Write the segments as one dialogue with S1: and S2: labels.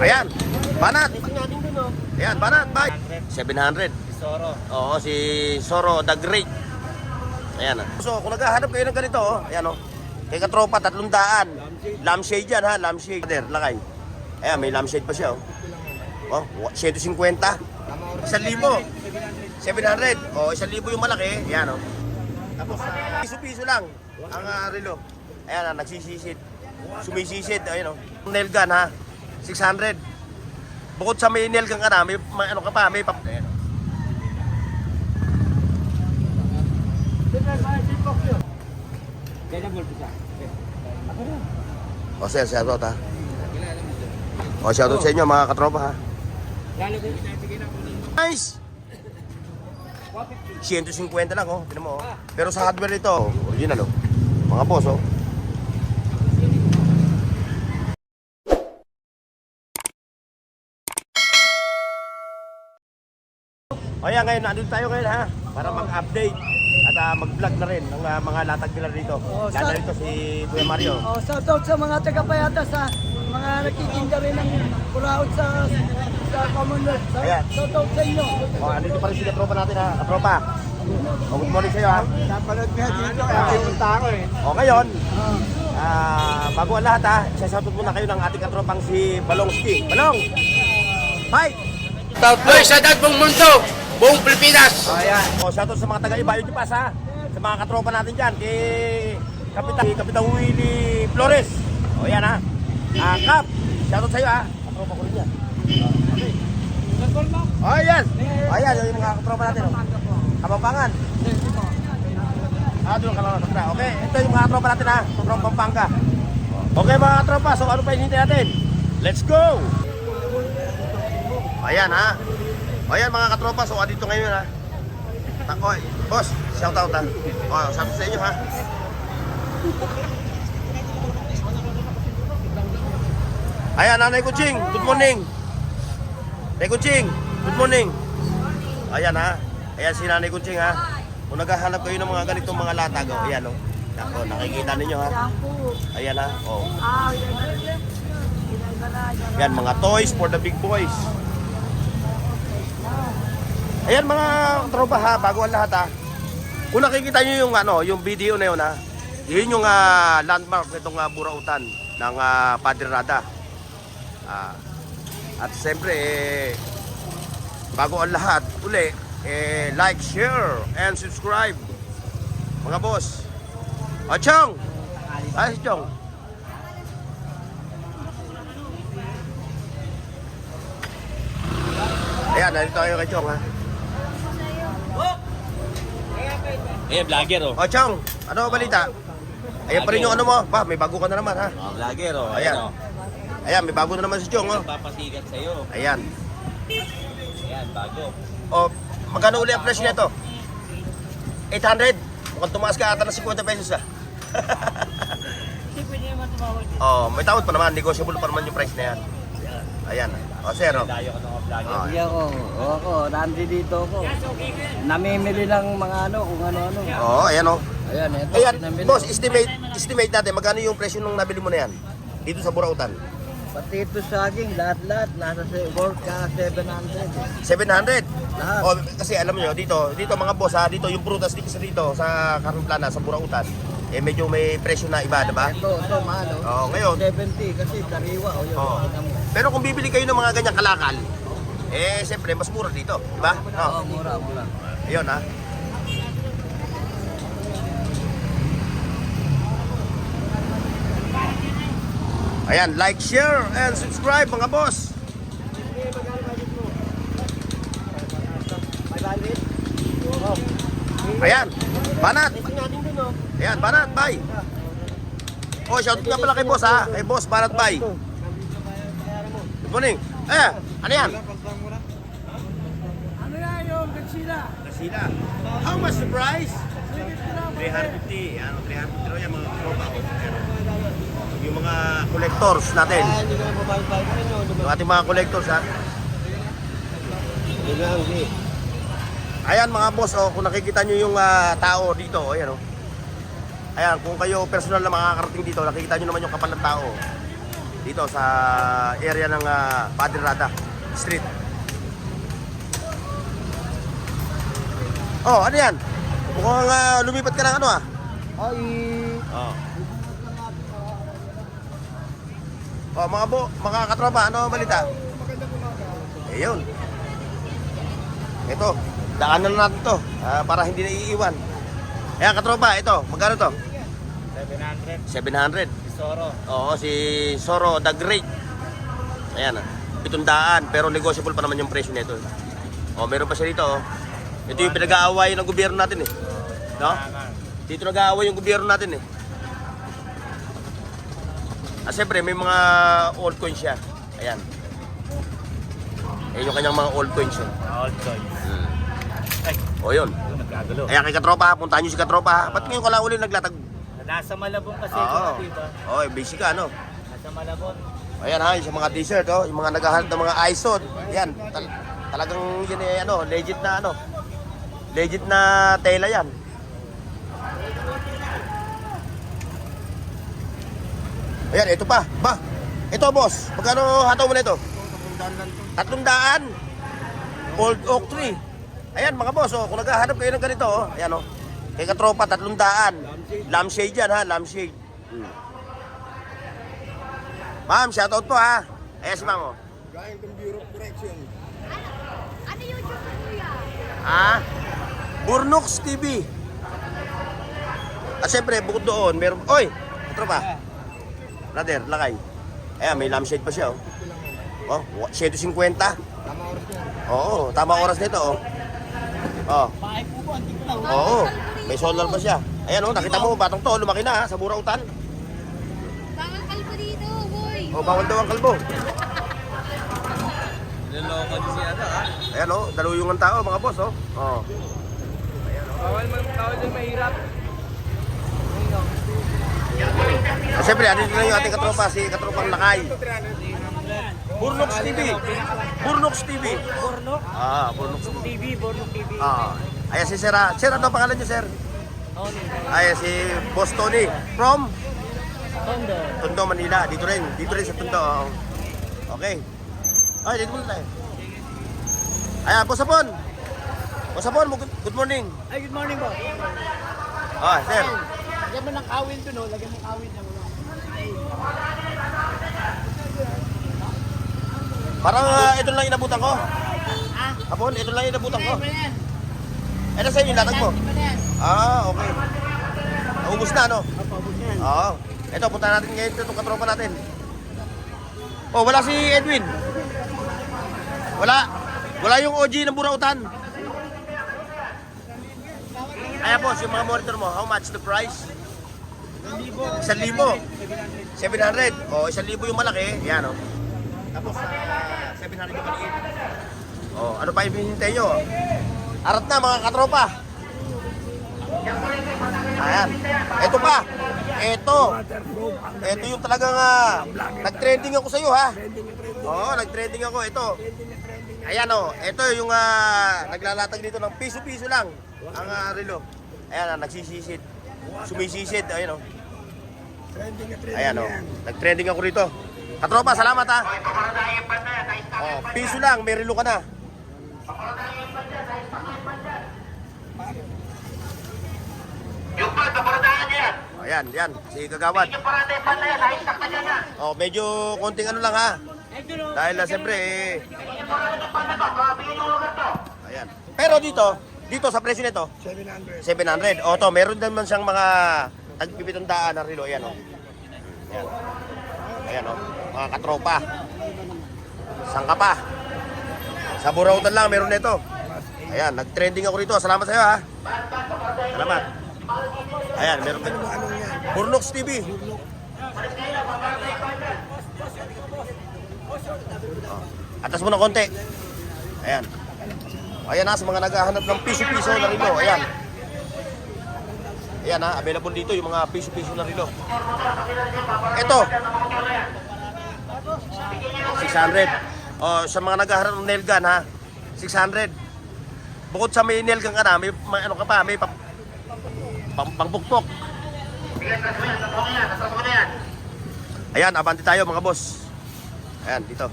S1: Ayan, banat. Ayan, banat, bye. 700.
S2: Soro.
S1: Oo, si Soro the Great. Ayan. So, kung naghahanap kayo ng ganito, ayan o. Kay katropa, 300. Lampshade yan ha, lampshade. There, lakay. Ayan, may lampshade pa siya oh. 150. 1,000. 700. O, 1,000 yung malaki. Ayan o. Tapos, piso-piso lang ang relo. Ayan, nagsisisid. Sumisisid. Ayan o. Nail gun ha, 600. Bukod sa may nail gun ka na, may ano ka pa, may pap... Ayan o. O sir, shoutout ha. O shoutout sa inyo mga katropa ha. Nice! 150 lang oh, tinan mo oh. Pero sa hardware nito, original oh. Mga boss oh. Ayan, ngayon nandito tayo ngayon ha, para mag-update at mag-vlog na rin ng mga latag nila dito. Lalo rito si Kuya Mario.
S3: Shoutout sa mga taga-Payata, sa mga nagtitinda rin ng buraot sa Commonwealth. Shoutout sa inyo.
S1: O, andito pa rin si katropa natin ha, katropa. O, good morning sa'yo ha.
S3: Napanood niya dito,
S1: punta ako eh. O, ngayon, bago ang lahat ha, shoutout muna kayo ng ating katropang si Balongski. Balong! Bye!
S2: Boy, sa buong mundo, buong Pilipinas.
S1: Ayan. O, shoutout sa mga taga-Ibayo di Pas ha. Sa mga katropa natin dyan, kay Kapitan Willie Flores. O, yan ha. Kap, shoutout sa'yo ha. Katropa ko rin yan. Okay. O, yan. O, yan, yung mga katropa natin. Kapampangan. Doon ka lang na. Okay, ito yung mga katropa natin ha. From Pampanga. Okay mga katropa, so ano pa hinihintay natin? Let's go! Ayan ha. Ayan mga katropa, so dito ngayon ha. Oy, boss, shout out ha. O, shoutout sa inyo ha. Ayan, Nanay Kuching, good morning. Nanay Kuching, good morning. Ayan ha. Ayan si Nanay Kuching ha. Kung naghahanap kayo ng mga ganitong mga latag, ayan o. Ako, nakikita ninyo ha. Ayan ha. O. Ayan, mga toys for the big boys. Ayan mga tropa ha, bago ang lahat ha. Kung nakikita nyo yung, yung video na yun ha, yun yung landmark nitong burautan ng Padre Rada. At siyempre, bago ang lahat, uli, like, share, and subscribe. Mga boss. O, Chong! Ay, si Chong. Ayan, nandito tayo kay Chong ha.
S2: Eh, vlogger oh.
S1: O, Chong, ano ang balita? Ayan pa rin yung ano mo. Ba, may bago ka na naman ha.
S2: Oh, vlogger oh.
S1: Ayan. Ayan, may bago na naman si Chong oh.
S2: Papasigat sa'yo.
S1: Ayan.
S2: Ayan, bago.
S1: O, magkano uli ang presyo nito? 800? Mukhang tumaas ka ata ng 50 pesos ah.
S3: Hindi pwede naman tumawag.
S1: Oh, may tawad pa naman, negotiable pa naman yung price na yan. Ayan. O, sir oh.
S2: Dayo ka ng vlogger.
S1: Oh,
S3: Hindi ako, nandito ako. Namimili ng mga kung ano-ano.
S1: oh, ayan oh.
S3: Ayan, ito.
S1: Ayan,
S3: pinamili
S1: boss,
S3: ko.
S1: estimate natin, magkano yung presyo nung nabili mo na yan? Dito sa Burautan?
S3: Pati ito saging, lahat-lahat, nasa work ka 700.
S1: 700?
S3: Lahat.
S1: O, kasi alam nyo, dito mga boss ha, dito yung prutas dito sa Carmen sa Burautan, medyo may presyo na iba, diba?
S3: Ito, mahal.
S1: Oo, ngayon.
S3: 70 kasi dariwa. Yun.
S1: Oo. Pero kung bibili kayo ng mga ganyang kalakal, siyempre, mas mura dito, diba?
S3: Oo, mura.
S1: Ayun ha. Ayan, like, share, and subscribe mga boss. Ayan, banat. Ayan, banat, bye. Oh, shout nga pala kay boss ha. Kay boss, banat, bye. Good morning. Ano yan?
S3: Ano yan yung Gatsila?
S1: Kasila. How much the price? 350. Ano, 350 raw yan mga tropa ko. Yung mga collectors natin.
S3: Hindi ka na babayad pa rin yun.
S1: Yung ating mga collectors ha. Ayan mga boss, kung nakikita nyo yung tao dito, ayan Ayan, kung kayo personal na makakarating dito, nakikita nyo naman yung kapal ng tao. Dito sa area ng Padre Rada Street. Oh, ano yan? Mukhang lumipat ka ng ano ah.
S3: Ay,
S1: Oh. Oh, mga katropa, ano balita? Ayun. Ito, daanan na natin to para hindi na iiwan. Ayan, katropa, ito, magkano to? 700. 700.
S2: Soro.
S1: Oo, si Soro the Great. Ayan, 700, pero negotiable pa naman yung presyo nito. Oh, meron pa siya dito, oh. Ito yung pinag-aaway ng gobyerno natin eh. No? Dito nag-aaway yung gobyerno natin eh. Siyempre, may mga old coins siya. Ayan. Ayan yung kanyang mga old coins yun.
S2: Old toy. Ay,
S1: O yun.
S2: nagkagalo.
S1: Ayan kay Katropa, puntahan nyo si Katropa. Ba't ngayon ka lang uli naglatag?
S2: Nasa Malabon kasi
S1: Oo.
S2: ito, diba?
S1: Oh, basic ka, ano?
S2: Nasa Malabon.
S1: Ayan ha, yung sa mga t-shirt, oh. Yung mga naghahanap ng mga ISOD. Ayan, talagang yun eh, ano, legit na ano. Legit na tela yan. Ayan, ito pa. Ba, ito boss, magkano hataw mo na ito? 300. Old oak tree. Ayan mga boss, oh, kung naghahanap kayo ng ganito, oh, ayan oh. Kay Katropa, 300. Lampshade yan ha, lampshade. Ma'am, shoutout po ha. Ayan si ma'am oh.
S4: Galing ng Bureau of Correction.
S5: Ano YouTube mo kuya?
S1: Ha? Burnox TV. At syempre, bukod doon, meron... Oy! Katropa. Brother, lakay. Ayan, may lampshade pa siya oh. Oh, 150.
S4: Tama oras niya.
S1: Oo, tama oras nito oh. Oh. Oo, may solar pa siya. Ayan oh, nakita mo, batang to, lumaki na ha, sa burautan.
S5: Bawal kalbo dito, boy.
S1: Oh, bawal daw ang kalbo.
S2: Niloloko din siya ito, ha?
S1: Ayan oh, daluyong ang tao mga boss oh. Oh.
S2: Bawal din mahirap.
S1: At syempre, andito na yung ating katropa, si Katropang Lakay. Burnox TV. Burnox TV.
S2: Bornok?
S1: Burnox TV.
S2: Bornok TV.
S1: Ayan si Sir. Sir, ano ang pangalan niyo, Sir?
S2: Tony.
S1: Ayan si Boss Tony. From?
S2: Tondo.
S1: Tondo, Manila. Dito rin sa Tondo. Oh. Okay. Ay, dito muna tayo. Ayan, Boss Apon. Boss Apon, good morning.
S3: ay, good morning po.
S1: Sir.
S3: Lagyan mo ng kawin doon, oh. Lagyan mo ng kawin na wala.
S1: Parang ito lang inabutan ko. Apon, ito lang inabutan ko. Ano sa inyo, latag mo? Okay. Naubos na, no? Oo. Ito, punta natin ngayon itong katropa natin. Oh, wala si Edwin. Wala yung OG ng Burautan. Ayan po, yung mga monitor mo, how much the price? 1,000. 700. Oh, 1,000 yung malaki. Yan, oh. Tapos, 700 yung maliit. Oh, ano pa ibinintay nyo? Arat na, mga katropa. Ayan. Ito pa. Ito yung talagang nag-trending ako sa'yo, ha? Oo, nag-trending ako. Ito. Ayan, oh. Ito yung naglalatag dito ng piso-piso lang. Ang relo. Ayan, nagsisisid. Sumisisid. Ayan, oh. Ayan, oh. Nag-trending ako rito. Katropa, salamat, ha? Oh, piso lang, may relo ka na.
S6: Yung pa, kaparadaan yan.
S1: Oh, yan, si Kagawad.
S6: Yung parada yung pala yan, na-stack na dyan yan.
S1: Oh, medyo konting ano lang, ha? Dahil siyempre,
S6: Yung parada yung pala ba, grabe yung lugar to.
S1: ayan. Pero dito sa presyo nito,
S4: 700.
S1: 700. O to, meron naman siyang mga tagpipitundaan na relo. Ayan o. Ayan. Ayan o. Mga katropa. Sangka pa. Sa Burautan lang, meron nito. Ayan, nag-trending ako rito. Salamat sa iyo ha. Salamat. Ayan, meron din. Burnox TV. Atas mo na konti. Ayan. Ayan na, sa mga naghahanap ng piso-piso na relo. Ayan. Ayan ha, available dito yung mga piso-piso na relo. Ito. 600. Oh, sa mga naghahanap ng nail gun ha, 600. Bukod sa may nail gun ka na, may ano ka pa, may pangpukpok. Ayan, abante tayo mga boss. Ayan, dito.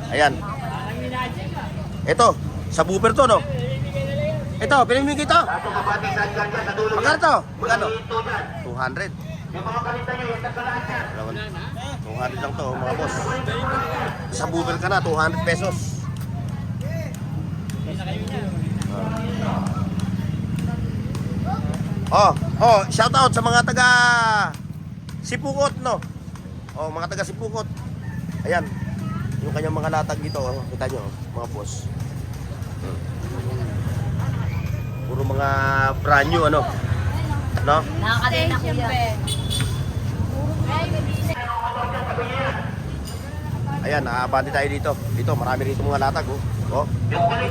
S1: Ayan. Ito, sa booper to, no? Ito, pinamigay to.
S6: Kaso kabati sa dyan sa dulo yan.
S1: Magkano to? Magkano?
S6: Ito dyan.
S1: 200.
S6: Yung mga kalita nyo, yung tagkalaan dyan.
S1: 200 lang to, mga boss. Sa booper ka na, 200 pesos. Shout out sa mga taga Sipukot, no? Oh, mga taga Sipukot. Ayan. Yung kanyang mga latag dito, oh. Kita nyo, mga boss. Puro mga brand new, ano? No?
S5: Nakakadena kuya.
S1: Ayan, nakaabante tayo dito. Dito, marami rito mga latag, oh. Oh.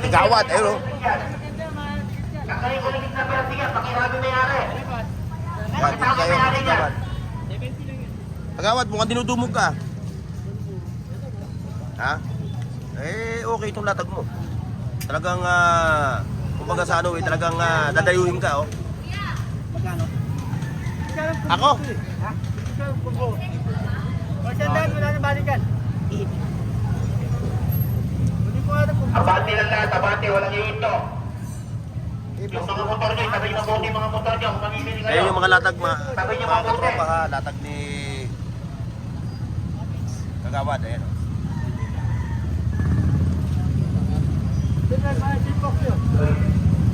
S1: Kagawad, ayun, oh.
S6: Kakaling-kuligit na pera siya, pakirabi may-ari.
S1: Kagawad, dito tayo, kagawad. Kagawad, mukhang dinudumog ka. Ha? Okay itong latag mo. Talagang, kumbaga sa ano, talagang dadayuhin ka, oh. Ako?
S6: Abante lang lahat, abante, walang iinto. Yung mga motor nyo, sabi ng buti mga motor nyo, kung mamimili kayo.
S1: Ayun yung mga latag, mga katropa, ha. Latag ni Kagawad, ayan, oh.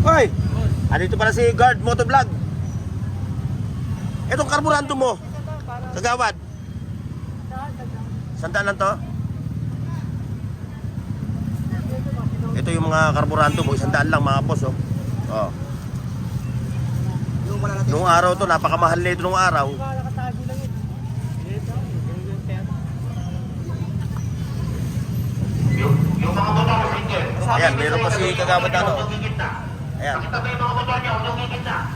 S1: Hoy! Andito pala si Guard Motovlog. Itong karburanto mo, Kagawad. Sandaan lang to. Ito yung mga karburanto mo, sandaan lang mga boss, oh. Oh. Nung araw to, napakamahal na ito nung araw.
S6: Yung mga motor mo, single.
S1: Ayan, meron pa si Kagawad na, no? Ayan.
S6: Pakita ba yung mga motor nyo, huwag yung gigit na.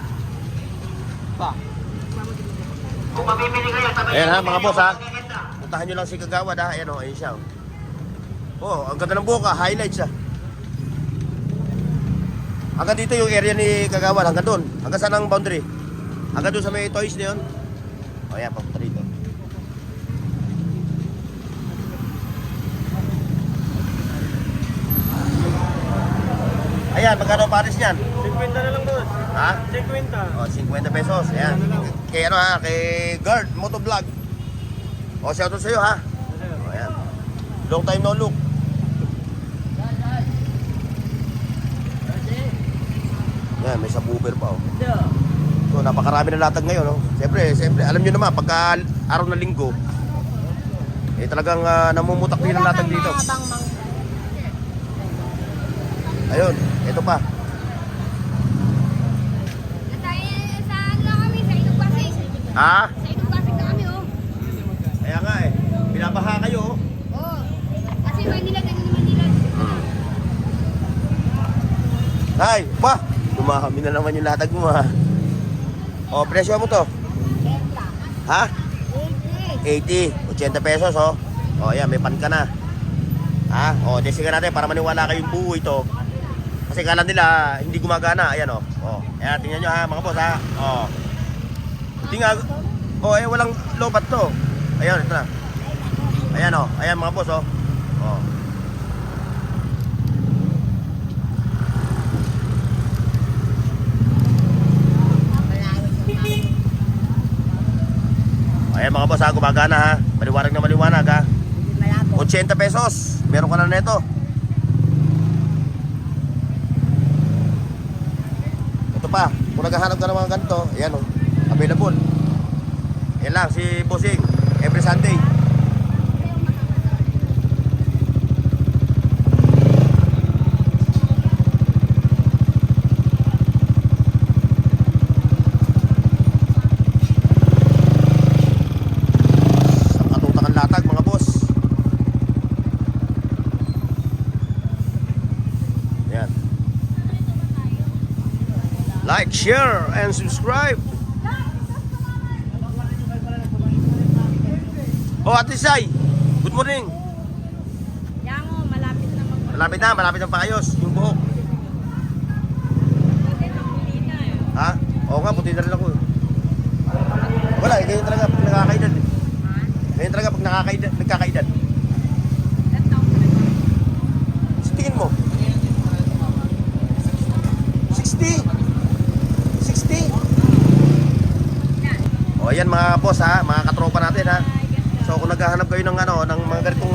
S6: Kung mamimili kayo, sabi
S1: Ayan ha, mga boss, ha.
S6: huwag yung gigit na.
S1: Puntahan nyo lang si Kagawad, ha. Ayan, oh, ayun siya, oh. Oh, ang ganda ng buhok, ha. Highlights, ha. Hanggang dito yung area ni Kagawad, hanggang doon. Hanggang saan ang boundary? Hanggang doon sa may toys na yun. O yan, papunta dito. Ayan, magkano pares niyan?
S3: 50 na lang doon.
S1: Ha?
S3: 50.
S1: O, 50 pesos. Ayan. Kay ano ha, kay Guard Motovlog. O, shoutout sa'yo ha. O, ayan. Long time no look. Ayan, may subwoofer pa, oh. So, napakarami na latag ngayon, oh. Siyempre, alam nyo naman, pagka araw na linggo, talagang namumutak din ang latag dito. Ayun, ito pa.
S5: Sa ano lang kami, sa Inubasig.
S1: Ha?
S5: Sa Inubasig na kami, oh.
S1: Kaya nga eh, binabaha kayo, oh.
S5: Oo. Kasi Manila, ganun ni Manila.
S1: Ay, pa! Dumahami na naman yung latag mo, ha. O, presyo mo to? Ha? 80. 80 pesos, oh. O, ayan, may pan ka na. Ha? O, testingan natin para maniwala kayong buo ito. Kasi kala nila hindi gumagana. Ayan, oh. O, ayan, tingnan nyo, ha, mga boss, ha. O. Hindi nga, walang lobat to. Ayan, ito na. Ayan, oh. Ayan, mga boss, oh. O. Ayan mga boss ha, gumagana ha. Maliwanag na maliwanag ha. 80 pesos. Meron ka na neto. Ito pa, kung naghahanap ka ng mga ganito, ayan o, available. Yan lang, si Bossing, every Sunday. Like, share, and subscribe. Oh, Ate Sai, good morning.
S5: Yan o, malapit na
S1: Malapit na paayos yung buhok. Ha? Oo nga, puti na rin ako. ganyan talaga pag nakakaedad. Ganyan talaga pag nagkakaedad. Tingin mo. 60. 60. O ayan mga boss ha, mga katropa natin ha. So kung naghahanap kayo ng ano, ng mga ganitong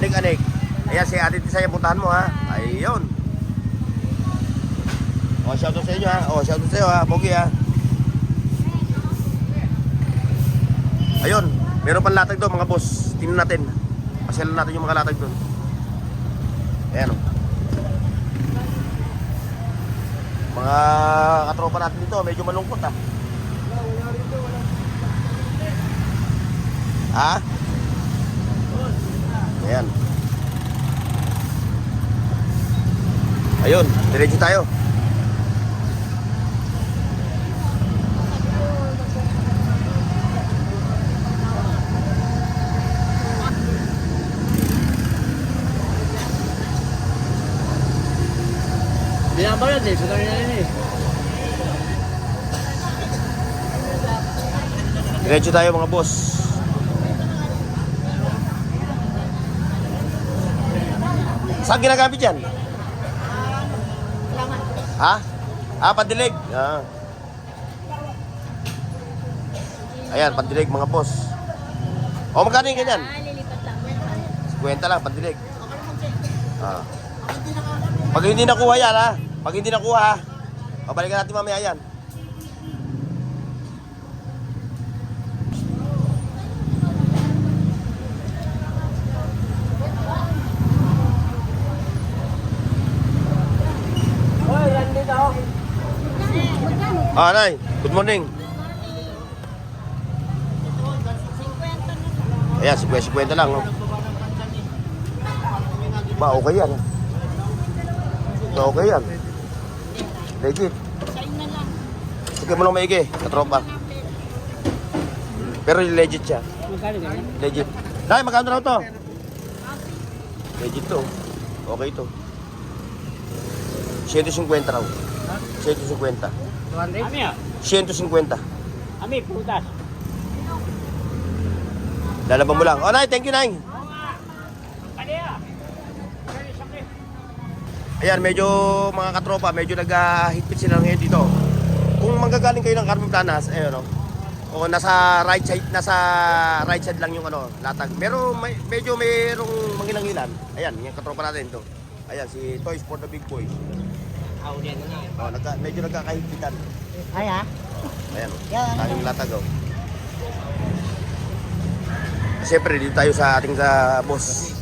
S1: anig-anig, ayan si Ate Tisay, puntahan mo ha. Ayun. O shoutout sa inyo ha. O shoutout sa iyo ha, Pogi ha. Ayun, meron pang latag doon mga boss. Tingnan natin. Pasyalan natin yung mga latag doon. Ayan o. Mga katropa natin dito, medyo malungkot ha. Ha? Ayan. Ayun, diretso tayo.
S2: Binabalad eh, sugar na rin eh.
S1: Diretso tayo mga boss. Saan ginagamit yan? Ha? Pandilig. Ayan, pandilig mga boss. O, magkano yung ganyan?
S5: Lilipat lang.
S1: 50 lang, pandilig. Pag hindi nakuha yan ha. Pag hindi nakuha ha. Pabalikan natin mamaya yan. Nay, good morning. Ayan, 50 lang. Oh. Ba, okay yan. Ba, okay yan. Legit. Sige mo lang maigi, katropa. Pero legit siya. Legit. Nay, magkano raw to? Legit to. Okay to. 150 raw. 150. 150.
S2: Ami, putas.
S1: Lalaban mo lang. Oh, Nay, thank you, Nay. Ayan, medyo mga katropa, medyo nag-higpit sila ngayon dito. Kung manggagaling kayo ng Carmen Planas, ayun, no? O nasa right side lang yung ano, latag. Pero medyo mayroong mangilangilan. Ayan, yung katropa natin to. Ayan, si Toys for the Big Boys. Oh, medyo nagkakahigpitan.
S3: Ay ha?
S1: Ayan, tayong latag, oh. Siyempre, dito tayo sa ating boss.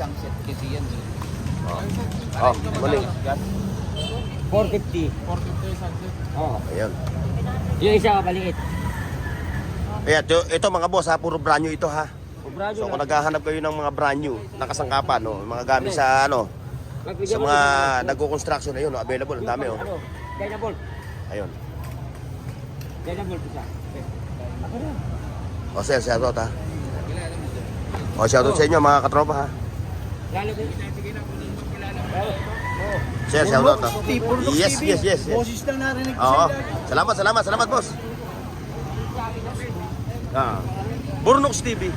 S1: Oh, maling.
S2: 450. Oo.
S1: Ayan.
S2: Yung isa kapaliit.
S1: Ayan, ito mga boss ha, puro brand new ito ha. So kung naghahanap kayo ng mga brand new na kasangkapan, no, mga gamit sa ano, sa mga nagko-construction, ayun, no, available, ang dami oh.
S2: Dynaball.
S1: Ayun.
S2: Dynaball isa.
S1: O sir, shoutout ha. O shoutout sa inyo mga katropa ha.
S2: Lalo ko.
S1: Sir, shoutout ha. Yes.
S3: Boses lang narinig ko
S1: Oo.
S3: sila.
S1: Salamat boss. Burnox TV.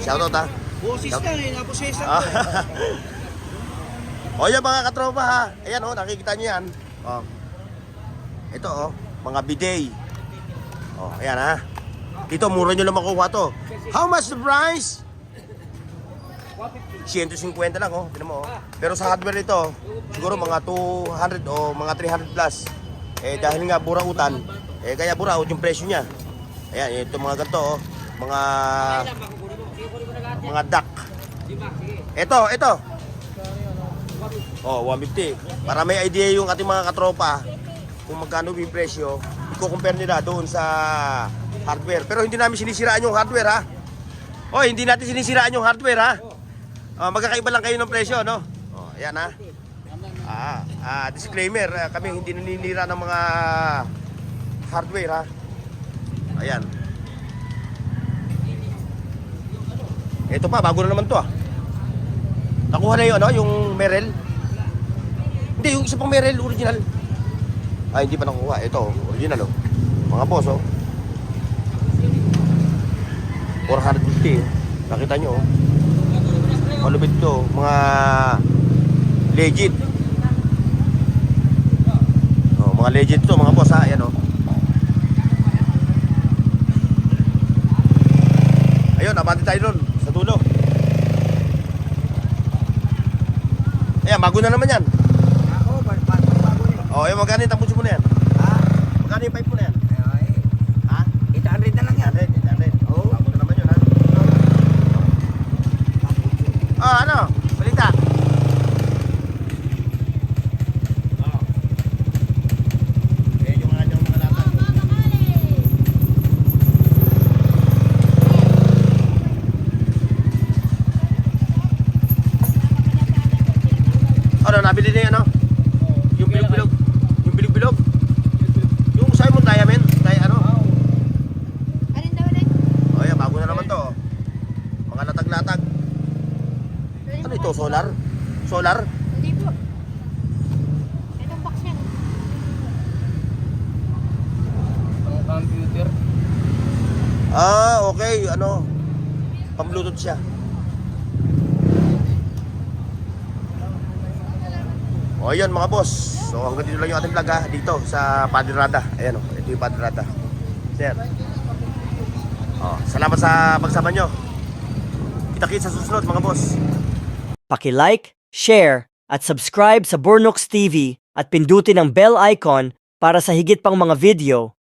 S1: Shoutout ha.
S3: Boses lang eh, naposes lang.
S1: O yan mga katropa ha. Ayan o, nakikita nyo yan. O. Ito o, mga bidet. O, ayan ha. Dito, mura nyo lang makuha to. How much the price? 150 lang oh, tinan mo oh. Pero sa hardware nito, siguro mga 200 o mga 300 plus. Eh dahil nga burautan, eh kaya buraut yung presyo niya. Ayan, ito mga ganito oh, mga duck. Ito. Oh, 150. Para may idea yung ating mga katropa kung magkano yung presyo, i-compare nila doon sa hardware. Pero hindi namin sinisiraan yung hardware ha. Oh, hindi natin sinisiraan yung hardware ha. Magkakaiba lang kayo ng presyo, no? Oh, ayan ha. Disclaimer, kami hindi naninira ng mga hardware ha. Ayan. Ito pa, bago na naman to ah. Nakuha na yung ano, yung Merrell. Hindi, yung isa pang Merrell, original. Hindi pa nakuha. Ito, original oh. Mga boss oh. 450. Nakita nyo, oh. Malupit to. Mga legit. Oh, mga legit to, mga boss, ha. Ayan, oh. Ayun, abante tayo doon sa dulo. Ayan, bago na naman yan.
S4: Ako, bago eh.
S1: Oh, ayun, magkano yung tapusin mo na yan?
S4: Ha?
S1: Magkano yung pipe mo na yan?
S4: Ay,
S1: Ha?
S4: 800 na lang yan.
S1: 800.
S4: Oo.
S1: Bago na naman yun, ha? Oh, ano? Balita. Eh, yung kanyang mga latag. Ano, nabili na yan, ano? Yung bilog-bilog. Yung bilog-bilog. Yung Simon Diamond. Ano?
S5: Alin daw ulit?
S1: Oh, yan, bago na naman to. Oh. Mga latag-latag. Ano ito? Solar? Solar?
S5: Hindi po. Itong box yan.
S2: Computer.
S1: Ah, okay. Ano? Pang-Bluetooth siya. O, ayun mga boss. So, hanggang dito lang yung ating vlog, ha. Dito sa Padirada. Ayan, oh. Ito yung Padirada. Sir. Oh, salamat sa pagsama nyo. Kita-kits sa susunod, mga boss.
S7: Paki-like, share, at subscribe sa Bornox TV at pindutin ang bell icon para sa higit pang mga video